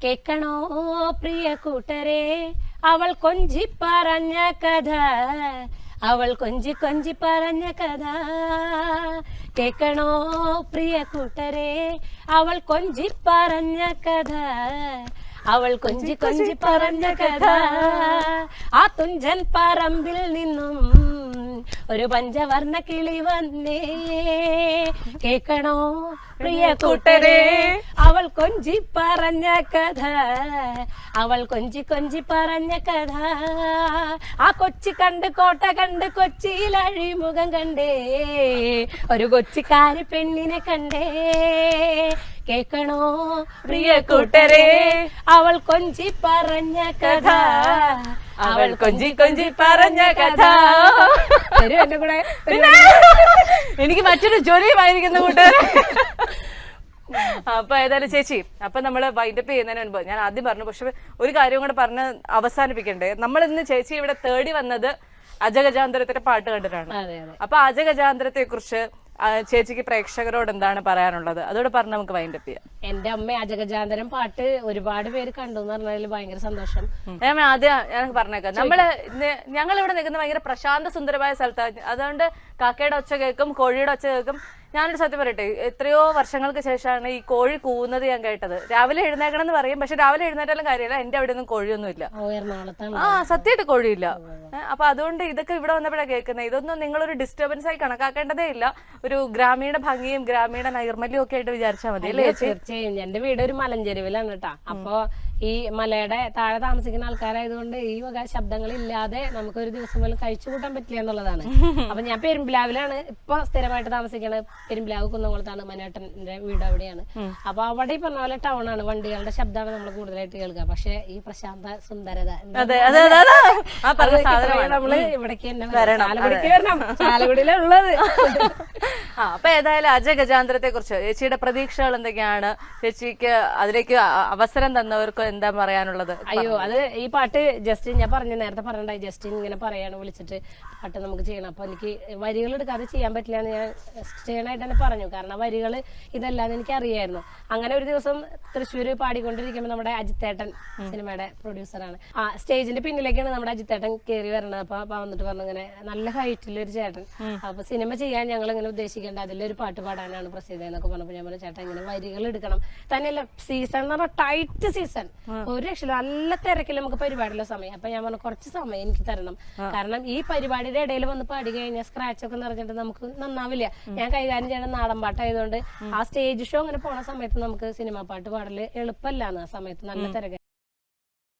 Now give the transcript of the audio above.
കേക്കണോ പ്രിയ കൂട്ടരെ അവൾ കൊഞ്ചി പറഞ്ഞ കഥ, അവൾ കൊഞ്ചി കൊഞ്ചി പറഞ്ഞ കഥ. കേക്കണോ പ്രിയ കൂട്ടരെ അവൾ കൊഞ്ചി പറഞ്ഞ കഥ, അവൾ കൊഞ്ചി കൊഞ്ചി പറഞ്ഞ കഥ. ആ തുഞ്ചൻ പറമ്പിൽ നിന്നും ഒരു പഞ്ചവർണ്ണ കിളി വന്നേ. കേക്കണോ പ്രിയ കൂട്ടരെ അവൾ കൊഞ്ചി പറഞ്ഞ കഥ, അവൾ കൊഞ്ചി കൊഞ്ചി പറഞ്ഞ കഥ. ആ കൊച്ചി കണ്ട് കോട്ട കണ്ട് കൊച്ചിയിൽ അഴിമുഖം കണ്ടേ, ഒരു കൊച്ചിക്കാരി പെണ്ണിനെ കണ്ടേ. കേക്കണോ പ്രിയ കൂട്ടരെ അവൾ കൊഞ്ചി പറഞ്ഞ കഥ, അവൾ കൊഞ്ചി കൊഞ്ചി പറഞ്ഞ കഥ. എന്റെ കൂടെ എനിക്ക് മറ്റൊരു ജോലിയുമായിരിക്കുന്ന കൂട്ടുകാരെ. അപ്പൊ ഏതായാലും ചേച്ചി, അപ്പൊ നമ്മള് വൈൻഡപ്പ് ചെയ്യുന്നതിന് മുൻപ് ഞാൻ ആദ്യം പറഞ്ഞു, പക്ഷെ ഒരു കാര്യം കൂടെ പറഞ്ഞ് അവസാനിപ്പിക്കണ്ടേ. നമ്മൾ ഇന്ന് ചേച്ചി ഇവിടെ തേടി വന്നത് അജഗജാന്തരത്തിന്റെ പാട്ട് കണ്ടിട്ടാണ്. അപ്പൊ അജഗജാന്തരത്തെ കുറിച്ച് ചേച്ചിക്ക് പ്രേക്ഷകരോട് എന്താണ് പറയാനുള്ളത്? അതോടെ പറഞ്ഞ് നമുക്ക് വൈൻഡപ്പ് ചെയ്യാം. എന്റെ അമ്മ അജഗജാന്തരം പാട്ട് ഒരുപാട് പേര് കണ്ടു എന്ന് പറഞ്ഞതിൽ ഭയങ്കര സന്തോഷം. ഞാൻ ആദ്യം പറഞ്ഞേക്കാം, ഞങ്ങൾ ഇവിടെ നിൽക്കുന്ന ഭയങ്കര പ്രശാന്ത സുന്ദരമായ സ്ഥലത്താണ്. അതുകൊണ്ട് കാക്കയുടെ ഒച്ച കേൾക്കും, കോഴിയുടെ ഒച്ച കേൾക്കും. ഞാനൊരു സത്യം പറയട്ടെ, എത്രയോ വർഷങ്ങൾക്ക് ശേഷമാണ് ഈ കോഴി കൂവുന്നത് ഞാൻ കേട്ടത്. രാവിലെ എഴുന്നേക്കണം എന്ന് പറയും, പക്ഷെ രാവിലെ എഴുന്നേറ്റാലും കാര്യമില്ല, എന്റെ അവിടെ ഒന്നും കോഴിയൊന്നും ഇല്ല. സത്യമായിട്ട് കോഴിയില്ല. അപ്പൊ അതുകൊണ്ട് ഇതൊക്കെ ഇവിടെ വന്നപ്പോഴാണ് കേൾക്കുന്നത്. ഇതൊന്നും നിങ്ങളൊരു ഡിസ്റ്റർബൻസ് ആയി കണക്കാക്കേണ്ടതേ ഇല്ല. ഒരു ഗ്രാമീണ ഭംഗിയും ഗ്രാമീണ നൈർമല്യവും ഒക്കെ ആയിട്ട് വിചാരിച്ചാൽ മതി അല്ലേ? തീർച്ചയായും. എന്റെ വീട് ഒരു മലഞ്ചെരുവിലാണ് കേട്ടാ. അപ്പൊ ഈ മലയുടെ താഴെ താമസിക്കുന്ന ആൾക്കാരായതുകൊണ്ട് ഈ വക ശബ്ദങ്ങളില്ലാതെ നമുക്കൊരു ദിവസം പോലും കഴിച്ചു കൂട്ടാൻ പറ്റില്ല എന്നുള്ളതാണ്. അപ്പൊ ഞാൻ പെരുമ്പിലാവിലാണ് ഇപ്പൊ സ്ഥിരമായിട്ട് താമസിക്കണത്. പെരുമ്പിലാവ് കുന്നംകുളത്താണ്, മനേട്ടന്റെ വീട് അവിടെയാണ്. അപ്പൊ അവിടെ പറഞ്ഞ പോലെ ടൗൺ ആണ്, വണ്ടികളുടെ ശബ്ദമാണ് നമ്മൾ കൂടുതലായിട്ട് കേൾക്കുക. പക്ഷെ ഈ പ്രശാന്ത സുന്ദരത നമ്മള് ഇവിടേക്ക് തന്നെ ചാലക്കുടിക്ക് വരണം, ചാലക്കുടിയിലുള്ളത്. അപ്പൊ ഏതായാലും അജഗജാന്തരത്തെ കുറിച്ച് ചേച്ചിയുടെ പ്രതീക്ഷകൾ എന്തൊക്കെയാണ്? ചേച്ചിക്ക് അതിലേക്ക് അവസരം തന്നവർക്ക് എന്താ പറയാനുള്ളത്? അയ്യോ, അത് ഈ പാട്ട് ജസ്റ്റിൻ, ഞാൻ പറഞ്ഞു നേരത്തെ പറഞ്ഞിട്ടുണ്ടായി, ജസ്റ്റിൻ ഇങ്ങനെ പറയാണ് വിളിച്ചിട്ട് പാട്ട് നമുക്ക് ചെയ്യണം. അപ്പൊ എനിക്ക് വരികൾ എടുക്കാതെ ചെയ്യാൻ പറ്റില്ല എന്ന് ഞാൻ ചെയ്യണമായിട്ട് തന്നെ പറഞ്ഞു. കാരണം വരികൾ ഇതല്ലാന്ന് എനിക്ക് അറിയായിരുന്നു. അങ്ങനെ ഒരു ദിവസം തൃശ്ശൂര് പാടിക്കൊണ്ടിരിക്കുമ്പോൾ നമ്മുടെ അജിത്തേട്ടൻ, സിനിമയുടെ പ്രൊഡ്യൂസറാണ്, ആ സ്റ്റേജിന്റെ പിന്നിലേക്കാണ് നമ്മുടെ അജിത്തേട്ടൻ കയറി വരണത്. അപ്പൊ വന്നിട്ട് പറഞ്ഞു ഇങ്ങനെ നല്ല ഹൈറ്റിലൊരു ചേട്ടൻ, അപ്പൊ സിനിമ ചെയ്യാൻ ഞങ്ങൾ ഇങ്ങനെ ഉദ്ദേശിക്കേണ്ട, അതിലൊരു പാട്ട് പാടാനാണ് പ്രസിദ്ധ എന്നൊക്കെ പറഞ്ഞപ്പോൾ ഞാൻ പറഞ്ഞു ചേട്ടൻ ഇങ്ങനെ വരികൾ എടുക്കണം. തന്നെയല്ല സീസൺ എന്ന് പറഞ്ഞാൽ ടൈറ്റ് സീസൺ, ഒരു രക്ഷയില്ല, നല്ല തിരക്കിൽ നമുക്ക് പരിപാടിയുള്ള സമയം. അപ്പൊ ഞാൻ പറഞ്ഞു കുറച്ച് സമയം എനിക്ക് തരണം, കാരണം ഈ പരിപാടിയുടെ ഇടയിൽ വന്ന് പാടി കഴിഞ്ഞാൽ സ്ക്രാച്ച് ഒക്കെ നിറഞ്ഞിട്ട് നമുക്ക് നന്നാവില്ല. ഞാൻ കൈകാര്യം ചെയ്യണ നാടൻ പാട്ടായതുകൊണ്ട് ആ സ്റ്റേജ് ഷോ അങ്ങനെ പോണ സമയത്ത് നമുക്ക് സിനിമാ പാട്ട് പാടല് എളുപ്പമല്ലാന്ന്. ആ സമയത്ത് നല്ല തിരക്ക്.